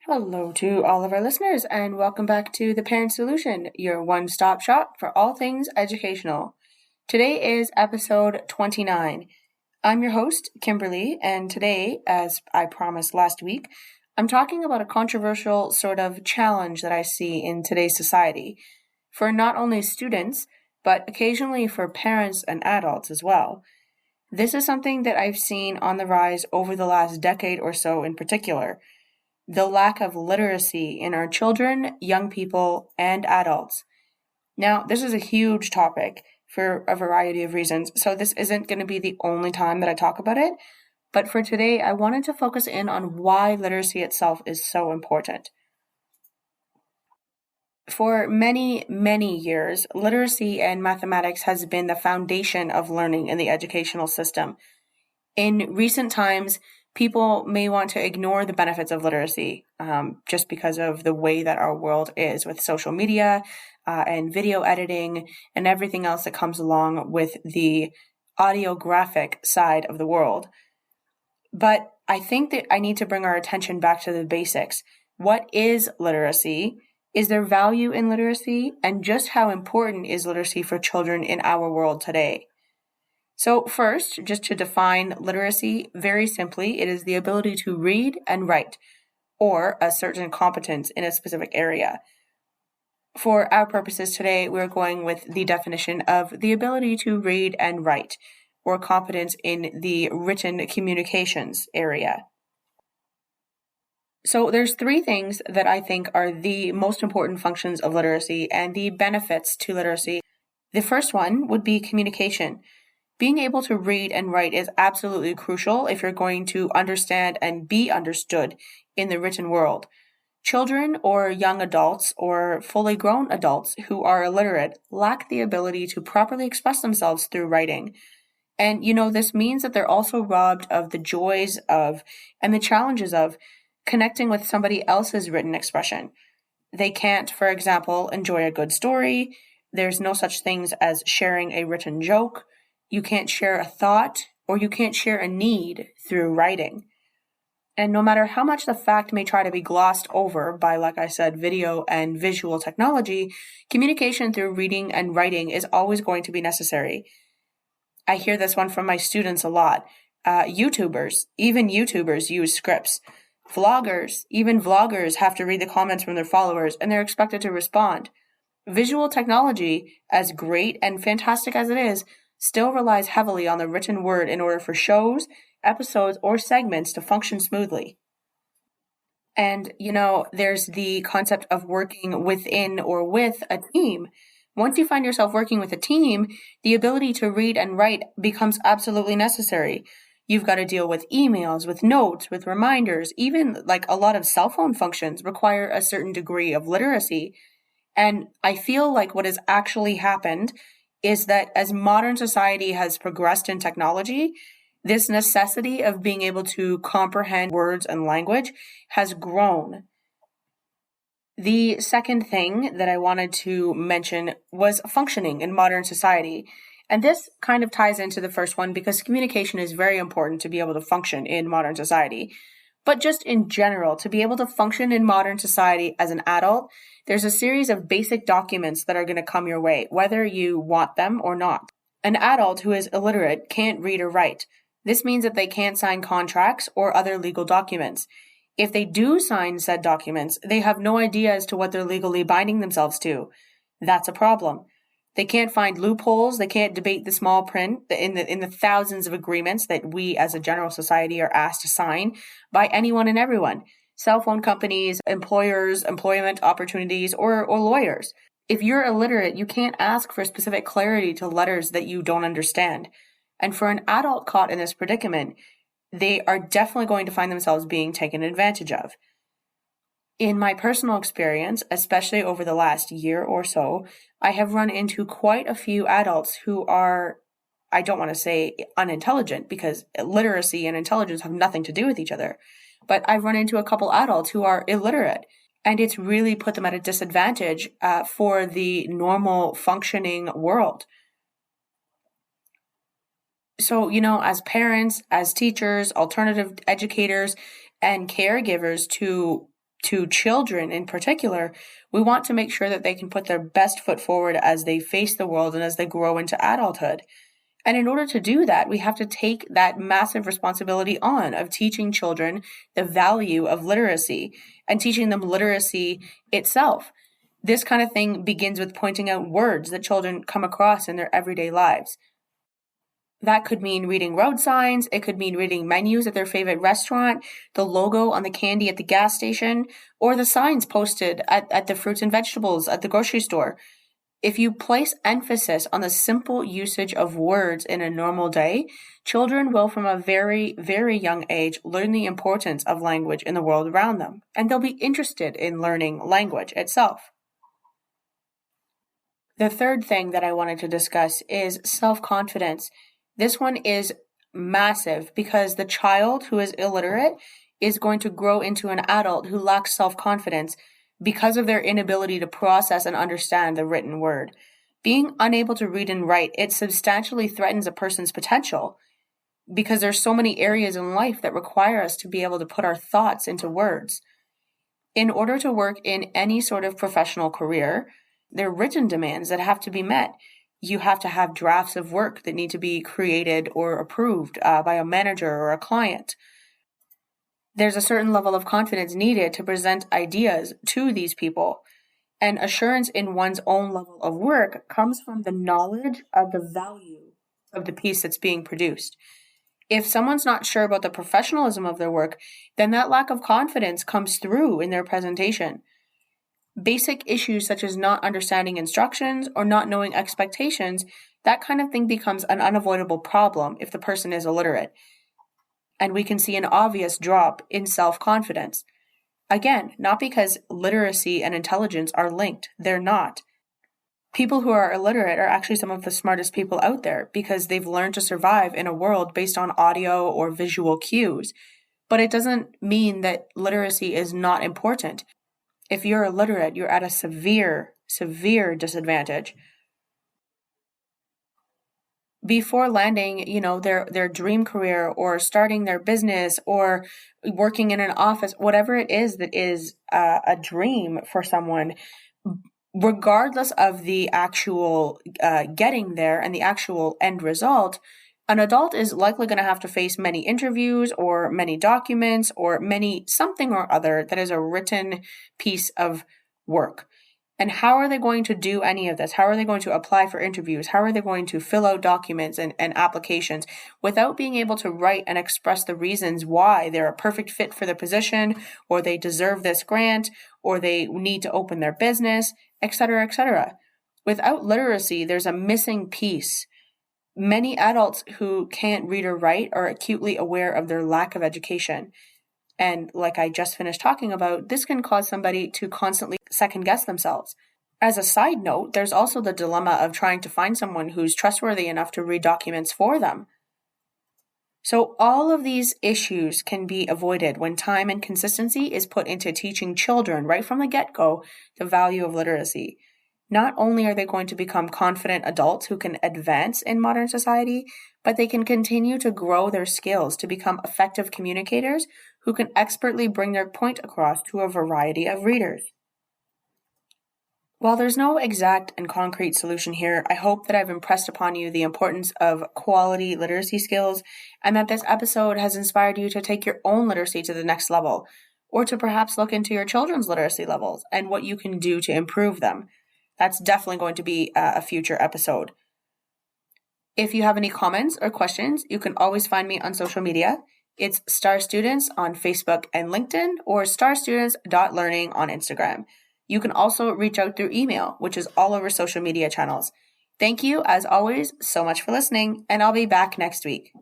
Hello to all of our listeners, and welcome back to The Parent Solution, your one-stop shop for all things educational. Today is episode 29. I'm your host, Kimberly, and today, as I promised last week, I'm talking about a controversial sort of challenge that I see in today's society for not only students, but occasionally for parents and adults as well. This is something that I've seen on the rise over the last decade or so in particular. The lack of literacy in our children, young people, and adults. Now, this is a huge topic for a variety of reasons, so this isn't going to be the only time that I talk about it, but for today, I wanted to focus in on why literacy itself is so important. For many, many years, literacy and mathematics has been the foundation of learning in the educational system. In recent times, people may want to ignore the benefits of literacy just because of the way that our world is with social media and video editing and everything else that comes along with the audiographic side of the world. But I think that I need to bring our attention back to the basics. What is literacy? Is there value in literacy? And just how important is literacy for children in our world today? So first, just to define literacy, very simply, it is the ability to read and write, or a certain competence in a specific area. For our purposes today, we're going with the definition of the ability to read and write, or competence in the written communications area. So there's three things that I think are the most important functions of literacy and the benefits to literacy. The first one would be communication. Being able to read and write is absolutely crucial if you're going to understand and be understood in the written world. Children or young adults or fully grown adults who are illiterate lack the ability to properly express themselves through writing. And, this means that they're also robbed of the joys of and the challenges of connecting with somebody else's written expression. They can't, for example, enjoy a good story. There's no such things as sharing a written joke. You can't share a thought, or you can't share a need through writing. And no matter how much the fact may try to be glossed over by, like I said, video and visual technology, communication through reading and writing is always going to be necessary. I hear this one from my students a lot. YouTubers use scripts. Even vloggers have to read the comments from their followers, and they're expected to respond. Visual technology, as great and fantastic as it is, still relies heavily on the written word in order for shows, episodes, or segments to function smoothly. And, there's the concept of working within or with a team. Once you find yourself working with a team, the ability to read and write becomes absolutely necessary. You've got to deal with emails, with notes, with reminders. Even like a lot of cell phone functions require a certain degree of literacy. And I feel like what has actually happened is that as modern society has progressed in technology, this necessity of being able to comprehend words and language has grown. The second thing that I wanted to mention was functioning in modern society. And this kind of ties into the first one because communication is very important to be able to function in modern society. But just in general, to be able to function in modern society as an adult, there's a series of basic documents that are going to come your way, whether you want them or not. An adult who is illiterate can't read or write. This means that they can't sign contracts or other legal documents. If they do sign said documents, they have no idea as to what they're legally binding themselves to. That's a problem. They can't find loopholes. They can't debate the small print in the thousands of agreements that we as a general society are asked to sign by anyone and everyone. Cell phone companies, employers, employment opportunities, or lawyers. If you're illiterate, you can't ask for specific clarity to letters that you don't understand. And for an adult caught in this predicament, they are definitely going to find themselves being taken advantage of. In my personal experience, especially over the last year or so, I have run into quite a few adults who are, I don't want to say unintelligent because literacy and intelligence have nothing to do with each other, but I've run into a couple adults who are illiterate, and it's really put them at a disadvantage for the normal functioning world. So, as parents, as teachers, alternative educators, and caregivers to to children in particular, we want to make sure that they can put their best foot forward as they face the world and as they grow into adulthood. And in order to do that, we have to take that massive responsibility on of teaching children the value of literacy and teaching them literacy itself. This kind of thing begins with pointing out words that children come across in their everyday lives. That could mean reading road signs. It could mean reading menus at their favorite restaurant, the logo on the candy at the gas station, or the signs posted at the fruits and vegetables at the grocery store. If you place emphasis on the simple usage of words in a normal day, children will from a very, very young age learn the importance of language in the world around them, and they'll be interested in learning language itself. The third thing that I wanted to discuss is self-confidence. This one is massive because the child who is illiterate is going to grow into an adult who lacks self-confidence because of their inability to process and understand the written word. Being unable to read and write, it substantially threatens a person's potential because there's so many areas in life that require us to be able to put our thoughts into words. In order to work in any sort of professional career, there are written demands that have to be met. You have to have drafts of work that need to be created or approved by a manager or a client. There's a certain level of confidence needed to present ideas to these people. And assurance in one's own level of work comes from the knowledge of the value of the piece that's being produced. If someone's not sure about the professionalism of their work, then that lack of confidence comes through in their presentation. Basic issues such as not understanding instructions or not knowing expectations, that kind of thing becomes an unavoidable problem if the person is illiterate. And we can see an obvious drop in self-confidence. Again, not because literacy and intelligence are linked. They're not. People who are illiterate are actually some of the smartest people out there because they've learned to survive in a world based on audio or visual cues. But it doesn't mean that literacy is not important. If you're illiterate, you're at a severe, severe disadvantage. Before landing, their dream career or starting their business or working in an office, whatever it is that is a dream for someone, regardless of the actual getting there and the actual end result, an adult is likely going to have to face many interviews or many documents or many something or other that is a written piece of work. And how are they going to do any of this? How are they going to apply for interviews? How are they going to fill out documents and applications without being able to write and express the reasons why they're a perfect fit for the position, or they deserve this grant, or they need to open their business, etc., etc.? Without literacy, there's a missing piece. Many adults who can't read or write are acutely aware of their lack of education. And like I just finished talking about, this can cause somebody to constantly second guess themselves. As a side note, there's also the dilemma of trying to find someone who's trustworthy enough to read documents for them. So all of these issues can be avoided when time and consistency is put into teaching children right from the get-go the value of literacy. Not only are they going to become confident adults who can advance in modern society, but they can continue to grow their skills to become effective communicators who can expertly bring their point across to a variety of readers. While there's no exact and concrete solution here, I hope that I've impressed upon you the importance of quality literacy skills and that this episode has inspired you to take your own literacy to the next level, or to perhaps look into your children's literacy levels and what you can do to improve them. That's definitely going to be a future episode. If you have any comments or questions, you can always find me on social media. It's Star Students on Facebook and LinkedIn, or starstudents.learning on Instagram. You can also reach out through email, which is all over social media channels. Thank you, as always, so much for listening, and I'll be back next week.